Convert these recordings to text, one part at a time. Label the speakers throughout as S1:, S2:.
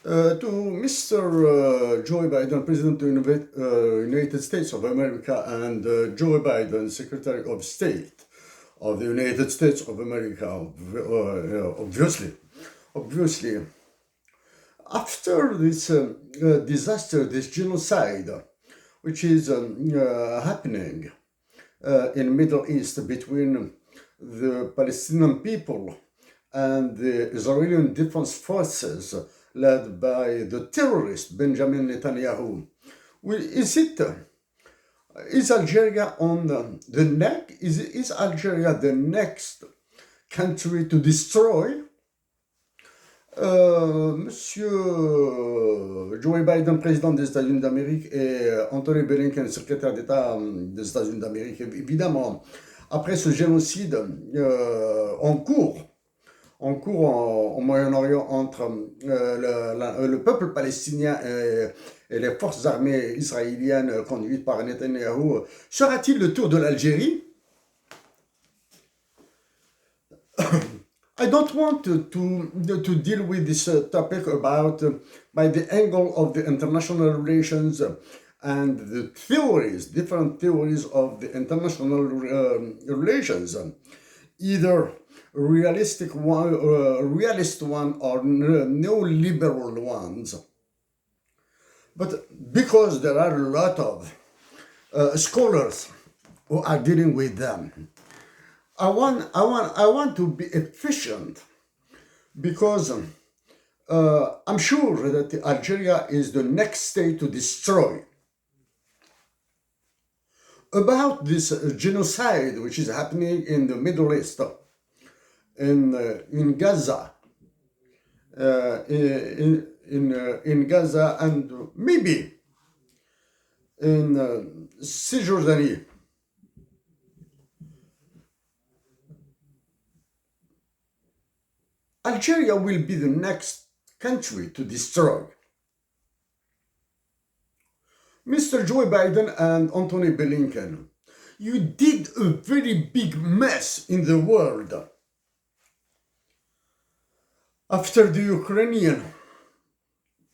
S1: To Mr. Joe Biden, President of the United States of America, and Joe Biden, Secretary of State of the United States of America, obviously, after this disaster, this genocide, which is happening in Middle East between the Palestinian people and the Israeli Defense Forces led by the terrorist Benjamin Netanyahu. Is Algeria on the neck? Is Algeria the next country to destroy? Monsieur Joe Biden, président des États-Unis d'Amérique, et Anthony Blinken, secrétaire d'État des États-Unis d'Amérique, évidemment, après ce génocide en cours au Moyen-Orient entre le peuple palestinien et les forces armées israéliennes conduites par Netanyahou, sera-t-il le tour de l'Algérie? I don't want to deal with this topic about by the angle of the international relations and the theories, different theories of the international relations, either realist one or neoliberal ones. But because there are a lot of scholars who are dealing with them, I want to be efficient because I'm sure that Algeria is the next state to destroy. About this genocide which is happening in the Middle East, in Gaza, in Gaza, and maybe in Cisjordania. Algeria will be the next country to destroy. Mr. Joe Biden and Anthony Blinken, you did a very big mess in the world. After the Ukrainian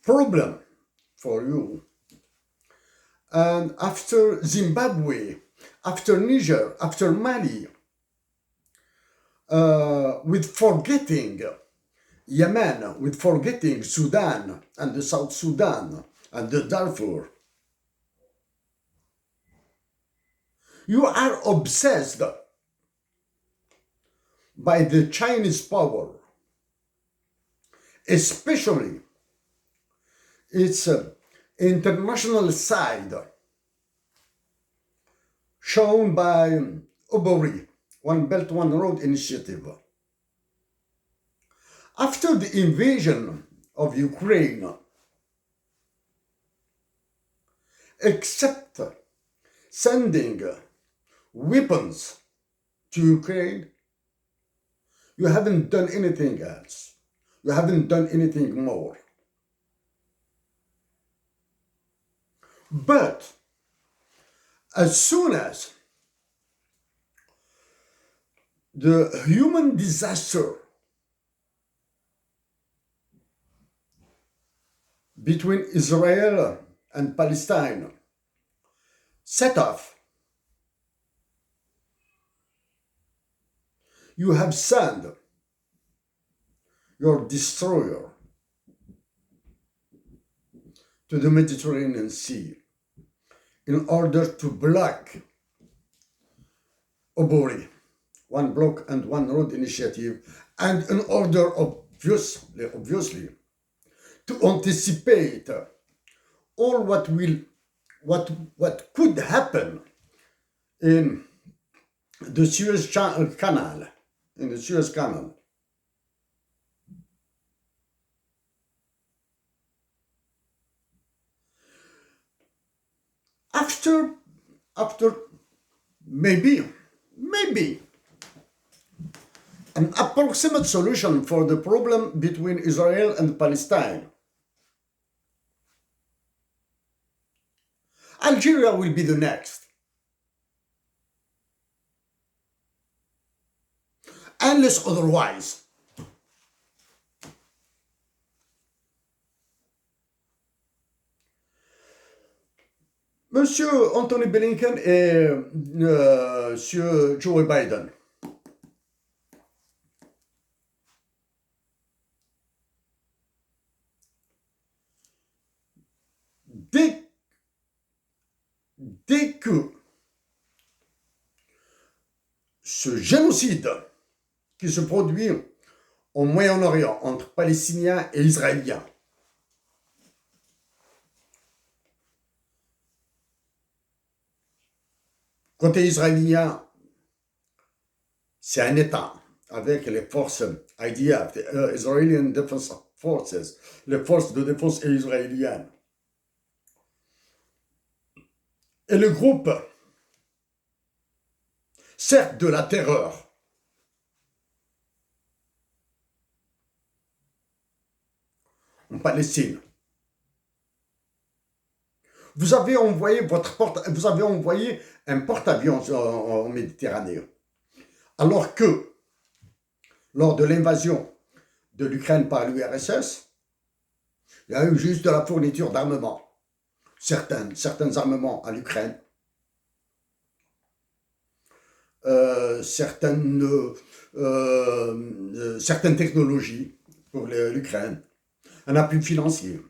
S1: problem for you, and after Zimbabwe, after Niger, after Mali, with forgetting Yemen, with forgetting Sudan and the South Sudan and the Darfur. You are obsessed by the Chinese power, especially its international side shown by Obori, One Belt, One Road initiative. After the invasion of Ukraine, except sending weapons to Ukraine, you haven't done anything else. You haven't done anything more. But as soon as the human disaster between Israel and Palestine set off, you have sent your destroyer to the Mediterranean Sea in order to block Obori, One Block and One Road initiative, and in order, obviously, to anticipate all what could happen in the Suez Canal, After maybe an approximate solution for the problem between Israel and Palestine, Algeria will be the next. Unless otherwise. Monsieur Anthony Blinken et Monsieur Joe Biden. Dès, dès que ce génocide qui se produit au Moyen-Orient entre Palestiniens et Israéliens, côté israélien, c'est un État avec les forces IDF, Israeli Defense Forces, les forces de défense israéliennes. Et le groupe, certes de la terreur, en Palestine. Vous avez envoyé un porte-avions en Méditerranée. Alors que, lors de l'invasion de l'Ukraine par l'URSS, il y a eu juste de la fourniture d'armement. Certains armements à l'Ukraine, certaines technologies pour l'Ukraine, un appui financier.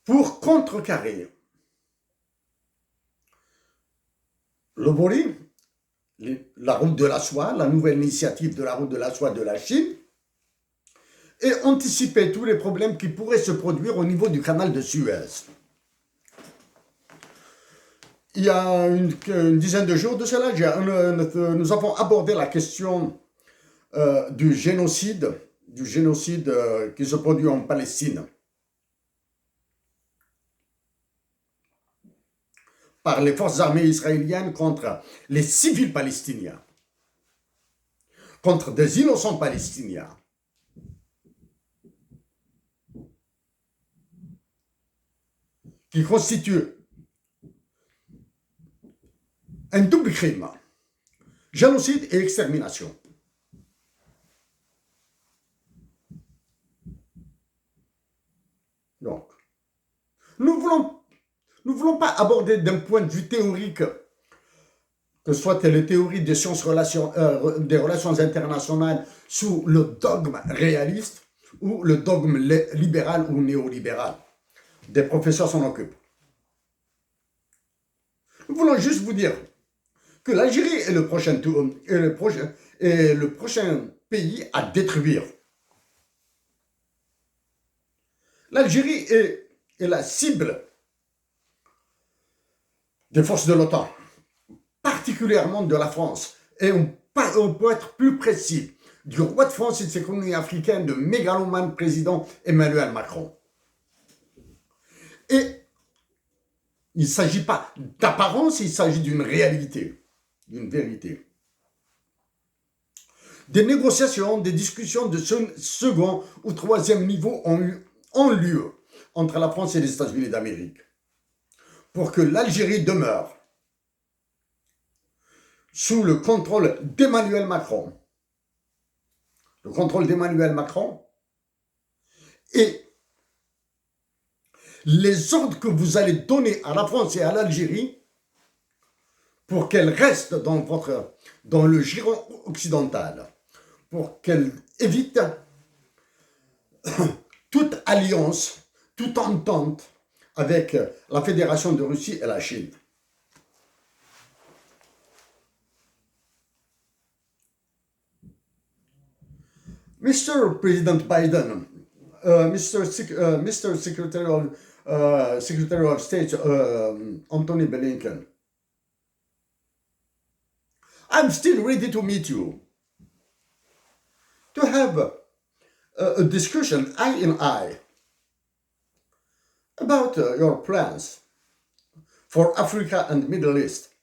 S1: Pour contrecarrer le Bori, la route de la soie, la nouvelle initiative de la route de la soie de la Chine, et anticiper tous les problèmes qui pourraient se produire au niveau du canal de Suez. Il y a une dizaine de jours de cela, nous avons abordé la question du génocide qui se produit en Palestine par les forces armées israéliennes contre les civils palestiniens, contre des innocents palestiniens. Qui constitue un double crime, génocide et extermination. Donc, nous ne voulons pas aborder d'un point de vue théorique, que ce soit les théories des sciences des relations internationales sous le dogme réaliste ou le dogme libéral ou néolibéral. Des professeurs s'en occupent. Nous voulons juste vous dire que l'Algérie est le prochain pays à détruire. L'Algérie est la cible des forces de l'OTAN, particulièrement de la France. Et on peut être plus précis, du roi de France et de ses colonies africaines, de mégalomane président Emmanuel Macron. Et il ne s'agit pas d'apparence, il s'agit d'une réalité, d'une vérité. Des négociations, des discussions de second ou troisième niveau ont lieu entre la France et les États-Unis d'Amérique pour que l'Algérie demeure sous le contrôle d'Emmanuel Macron. Le contrôle d'Emmanuel Macron et les ordres que vous allez donner à la France et à l'Algérie pour qu'elles restent dans le giron occidental, pour qu'elles évitent toute alliance, toute entente avec la Fédération de Russie et la Chine. Mr. President Biden, Mr. Secretary of State Anthony Blinken, I'm still ready to meet you, to have a discussion eye in eye about your plans for Africa and the Middle East.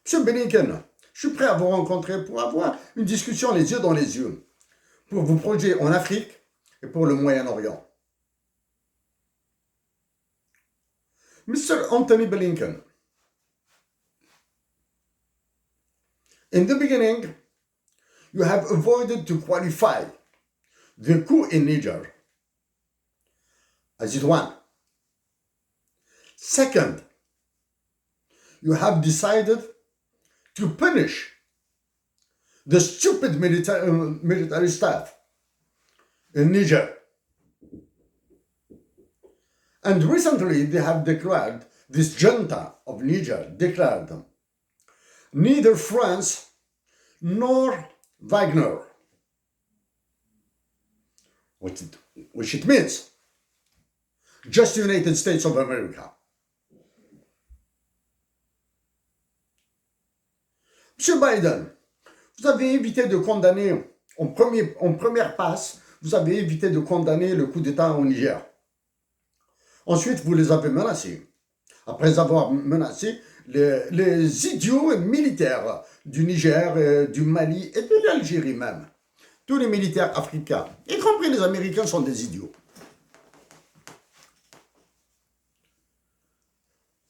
S1: Monsieur Blinken, je suis prêt à vous rencontrer pour avoir une discussion les yeux dans les yeux, pour vos projets en Afrique et pour le Moyen-Orient. Mr. Anthony Blinken, in the beginning, you have avoided to qualify the coup in Niger as it one. Second, you have decided to punish the stupid military staff in Niger. And recently they have declared, this junta of Niger declared, neither France nor Wagner, which it means just United States of America. Monsieur Biden, vous avez évité de condamner, en première passe, vous avez évité de condamner le coup d'État au Niger. Ensuite, vous les avez menacés. Après avoir menacé les idiots militaires du Niger, du Mali et de l'Algérie même. Tous les militaires africains, y compris les Américains, sont des idiots.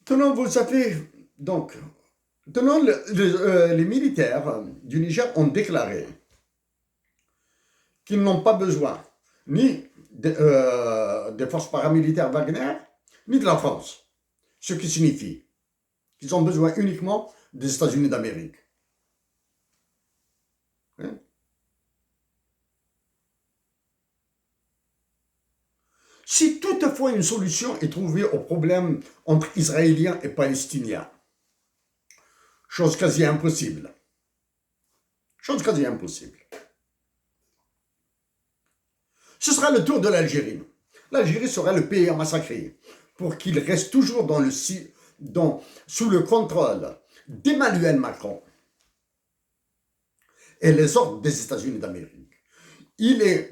S1: Maintenant, vous savez, donc, maintenant, les militaires du Niger ont déclaré qu'ils n'ont pas besoin ni des forces paramilitaires Wagner, ni de la France. Ce qui signifie qu'ils ont besoin uniquement des États-Unis d'Amérique. Hein? Si toutefois une solution est trouvée au problème entre Israéliens et Palestiniens, chose quasi impossible, ce sera le tour de l'Algérie. L'Algérie sera le pays à massacrer pour qu'il reste toujours sous le contrôle d'Emmanuel Macron et les ordres des États-Unis d'Amérique. Il est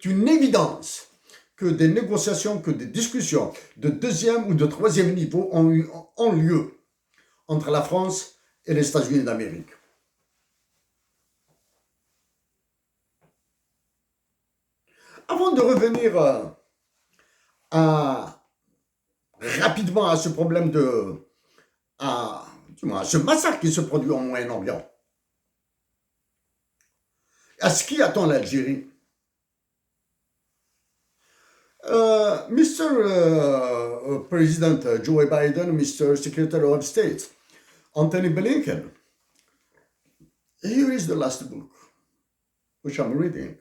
S1: une évidence que des négociations, que des discussions de deuxième ou de troisième niveau ont lieu entre la France et les États-Unis d'Amérique. Avant de revenir rapidement à ce problème à ce massacre qui se produit au Moyen-Orient, à ce qui attend l'Algérie, Mr. President Joe Biden, Mr. Secretary of State Anthony Blinken, here is the last book which I'm reading.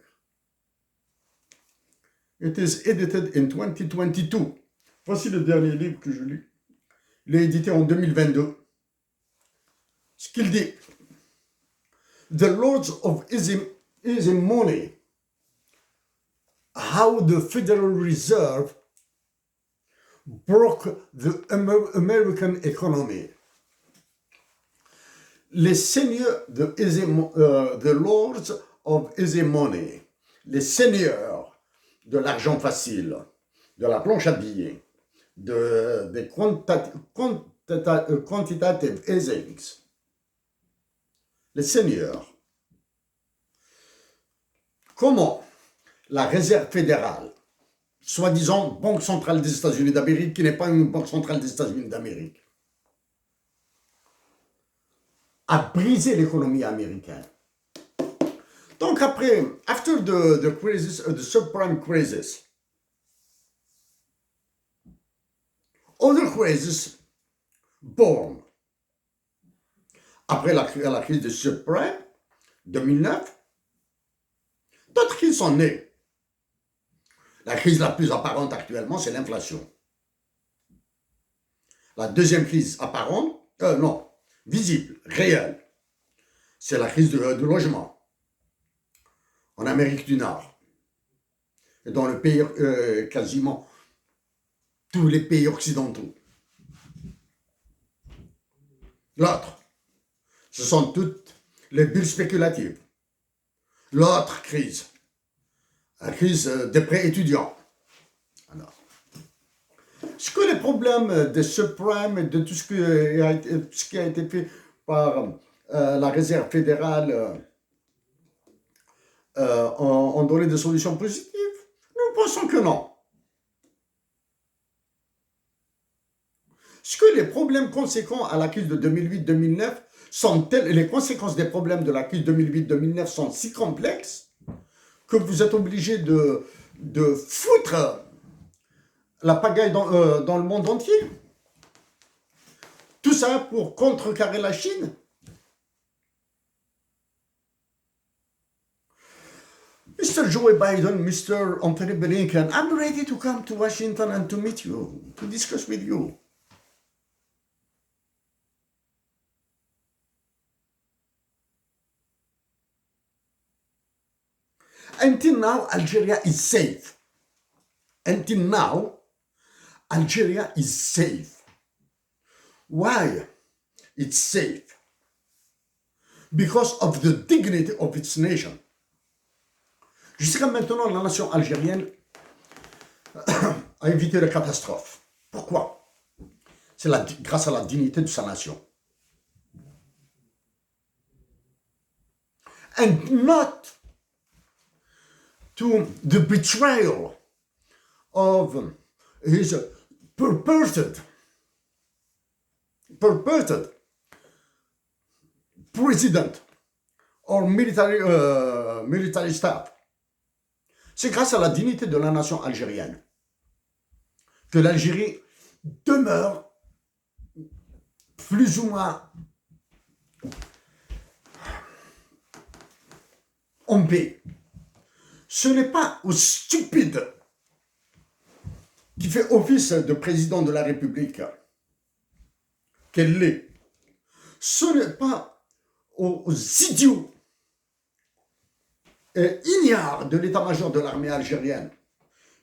S1: It is edited in 2022. Voici le dernier livre que je lis. Il est édité en 2022. Ce qu'il dit, The Lords of Money, how the Federal Reserve broke the American economy. Les seigneurs the Lords of Easy Money, les seigneurs de l'argent facile, de la planche à billets, des quantitative easings, les seigneurs. Comment la Réserve fédérale, soi-disant Banque centrale des États-Unis d'Amérique, qui n'est pas une banque centrale des États-Unis d'Amérique, a brisé l'économie américaine. Donc après, after the crisis, the subprime crisis, other crises born. Après la crise de subprime, 2009, d'autres crises sont nées. La crise la plus apparente actuellement, c'est l'inflation. La deuxième crise apparente, visible, réelle, c'est la crise de logement en Amérique du Nord et dans le pays, quasiment tous les pays occidentaux. L'autre, ce sont toutes les bulles spéculatives. L'autre crise, la crise des prêts étudiants. Alors, est-ce que les problèmes des subprimes et de tout ce qui a été fait par la Réserve fédérale ont donné des solutions positives? Nous pensons que non. Est-ce que les problèmes conséquents à la crise de 2008-2009 sont tels, les conséquences des problèmes de la crise 2008-2009 sont si complexes que vous êtes obligé de foutre la pagaille dans le monde entier? Tout ça pour contrecarrer la Chine? Mr. Joe Biden, Mr. Anthony Blinken, I'm ready to come to Washington and to meet you, to discuss with you. Until now, Algeria is safe. Until now, Algeria is safe. Why it's safe? Because of the dignity of its nation. Jusqu'à maintenant, la nation algérienne a évité la catastrophe. Pourquoi? C'est grâce à la dignité de sa nation. And not to the betrayal of his purported president or military staff. C'est grâce à la dignité de la nation algérienne que l'Algérie demeure plus ou moins en paix. Ce n'est pas au stupide qui fait office de président de la République qu'elle l'est. Ce n'est pas aux idiots et ignares de l'état-major de l'armée algérienne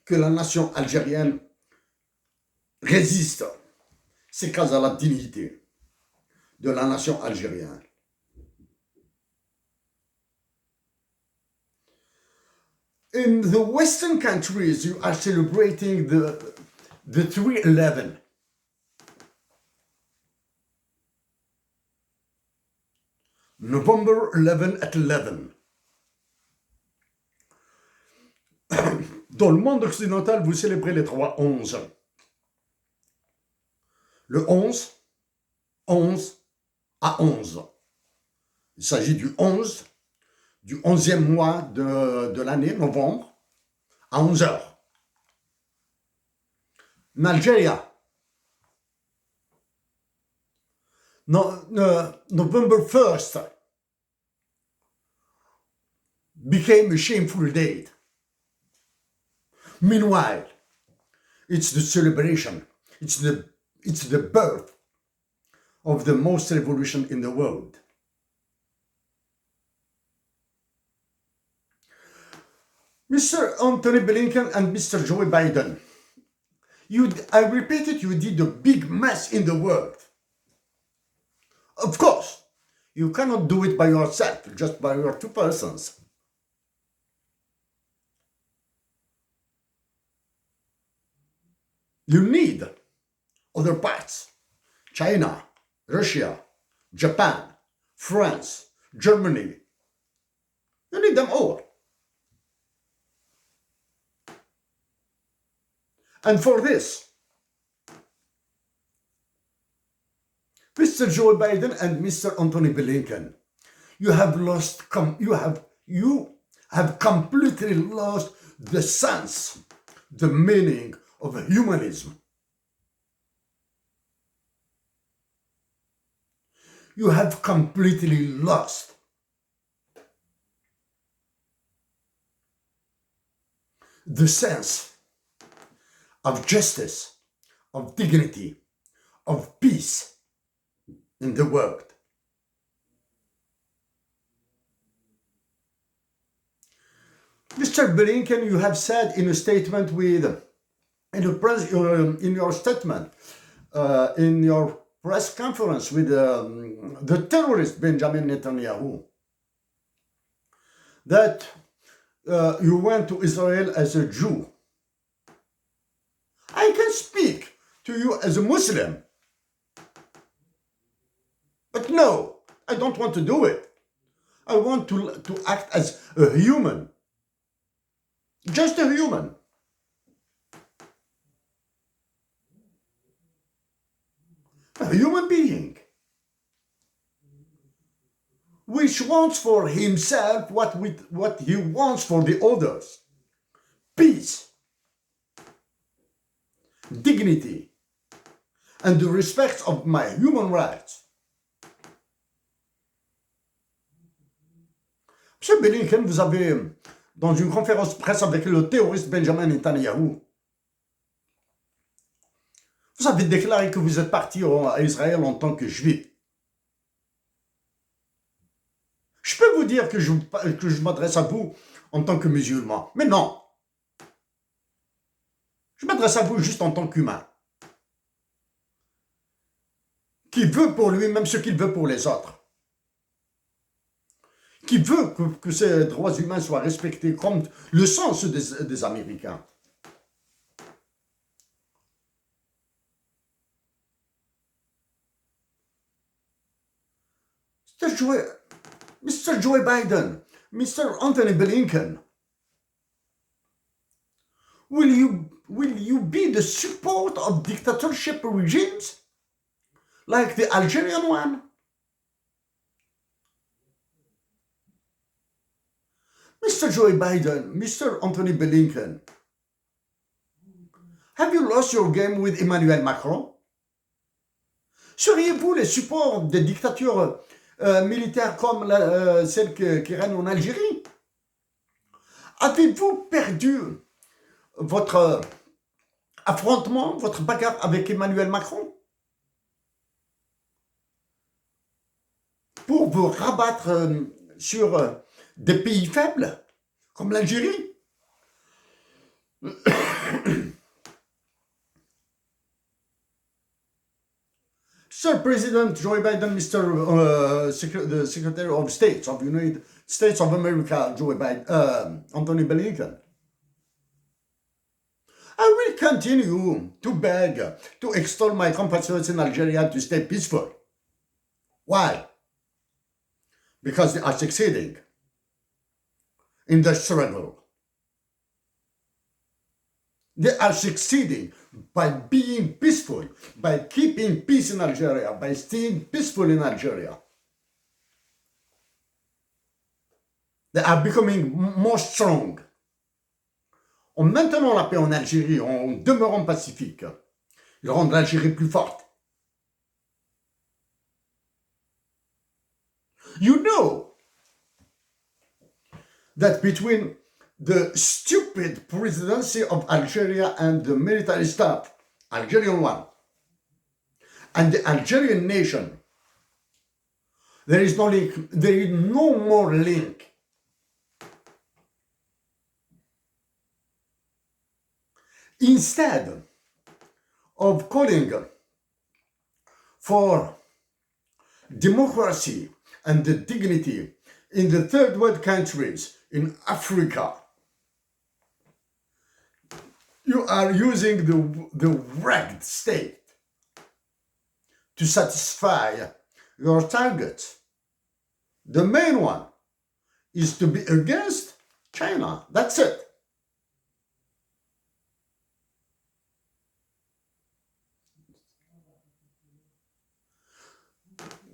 S1: que la nation algérienne résiste. C'est grâce à la dignité de la nation algérienne. In the Western countries, you are celebrating the 3/11. November 11 at 11. Dans le monde occidental, vous célébrez les 3/11. Le 11 à 11. Il s'agit du 11e mois de l'année, novembre, à 11 heures. In Algeria, November 1st became a shameful date. Meanwhile, it's the celebration, it's the birth of the most revolution in the world. Mr. Anthony Blinken and Mr. Joe Biden, I repeat it, you did a big mess in the world. Of course, you cannot do it by yourself, just by your two persons. You need other parts. China, Russia, Japan, France, Germany. You need them all. And for this, Mr. Joe Biden and Mr. Anthony Blinken, you have completely lost the sense, the meaning of humanism. You have completely lost the sense of justice, of dignity, of peace in the world. Mr. Blinken, you have said in a statement in your press conference with the terrorist Benjamin Netanyahu, that you went to Israel as a Jew. I can speak to you as a Muslim. But no, I don't want to do it. I want to act as a human. Just a human. a human being which wants for himself what he wants for the others. Peace, dignity, and the respect of my human rights. Monsieur Blinken, vous avez, dans une conférence de presse avec le terroriste Benjamin Netanyahu, vous avez déclaré que vous êtes parti à Israël en tant que juif. Je peux vous dire que je m'adresse à vous en tant que musulman, mais non. Je m'adresse à vous juste en tant qu'humain, qui veut pour lui-même ce qu'il veut pour les autres, qui veut que ces droits humains soient respectés comme le sens des Américains. Mr. Joe Biden, Mr. Anthony Blinken, will you be the support of dictatorship regimes like the Algerian one? Mr. Joe Biden, Mr. Anthony Blinken, have you lost your game with Emmanuel Macron? Seriez-vous les supports des dictatures militaires comme celle qui règne en Algérie? Avez-vous perdu votre affrontement, votre bagarre avec Emmanuel Macron pour vous rabattre sur des pays faibles comme l'Algérie? Sir President Joe Biden, the Secretary of State of the United States of America, Joe Biden, Anthony Blinken, I will continue to beg, to extol my compatriots in Algeria to stay peaceful. Why? Because they are succeeding in the struggle. They are succeeding by being peaceful, by keeping peace in Algeria, by staying peaceful in Algeria. They are becoming more strong. En maintenant la paix en Algérie, en demeurant pacifique, ils rendent l'Algérie plus forte. You know that between the stupid presidency of Algeria and the military staff, Algerian one, and the Algerian nation, there is no more link. Instead of calling for democracy and the dignity in the third world countries in Africa, you are using the rigged state to satisfy your targets. The main one is to be against China. That's it.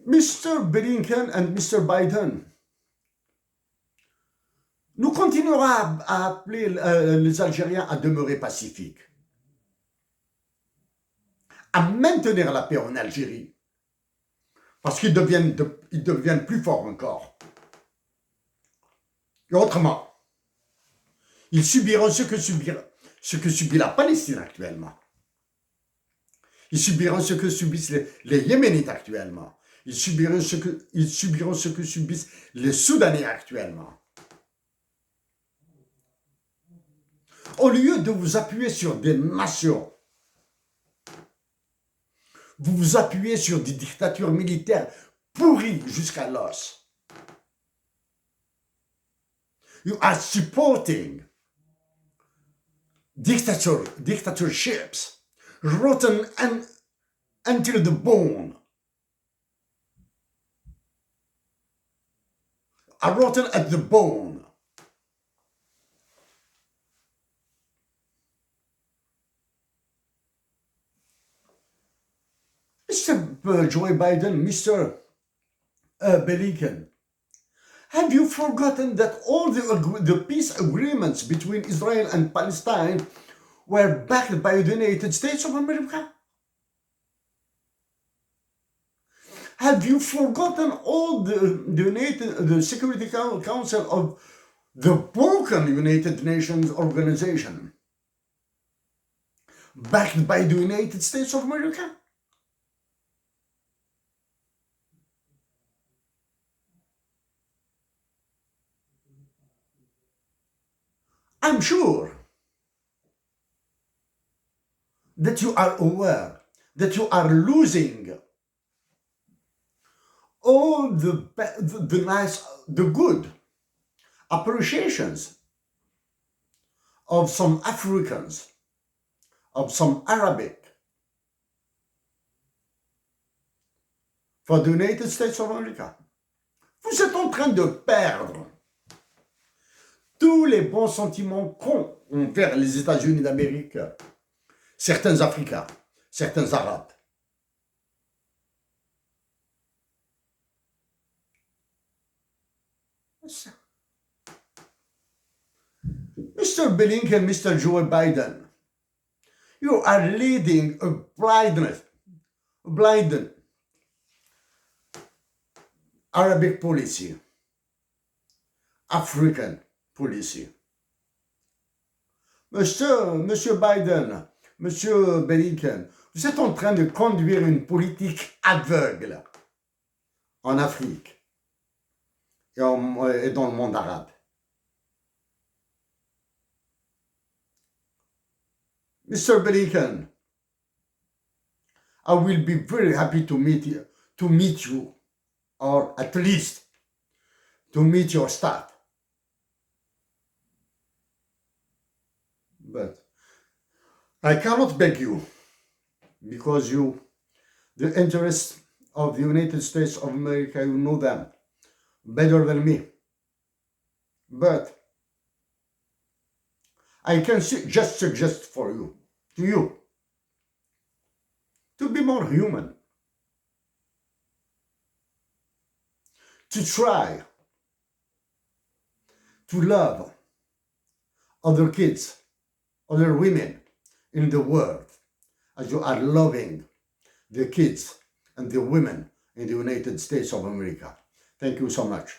S1: Mr. Blinken and Mr. Biden, nous continuerons à appeler les Algériens à demeurer pacifiques, à maintenir la paix en Algérie, parce qu'ils deviennent plus forts encore. Et autrement, ils subiront ce que subit la Palestine actuellement. Ils subiront ce que subissent les Yéménites actuellement. Ils subiront ce que subissent les Soudanais actuellement. Au lieu de vous appuyer sur des nations, vous vous appuyez sur des dictatures militaires pourries jusqu'à l'os. You are supporting dictatorships rotten until the bone. Are rotten at the bone. Mr. Mr. Joe Biden, Mr. Blinken, have you forgotten that all the peace agreements between Israel and Palestine were backed by the United States of America? Have you forgotten all the Security Council of the broken United Nations organization backed by the United States of America? I'm sure that you are aware that you are losing all the nice, the good appreciations of some Africans, of some Arabic, for the United States of America. Vous êtes en train de perdre tous les bons sentiments qu'ont envers les États-Unis d'Amérique, certains Africains, certains Arabes. Mr. Blinken, Mr. Joe Biden, you are leading a blind Arabic policy, African policy. Monsieur Biden, Monsieur Blinken, vous êtes en train de conduire une politique aveugle en Afrique et dans le monde arabe. Mr. Blinken, I will be very happy to meet you, or at least to meet your staff. But I cannot beg you, because the interests of the United States of America, you know them better than me. But I can just suggest to you, to be more human, to try to love other kids, other women in the world, as you are loving the kids and the women in the United States of America. Thank you so much.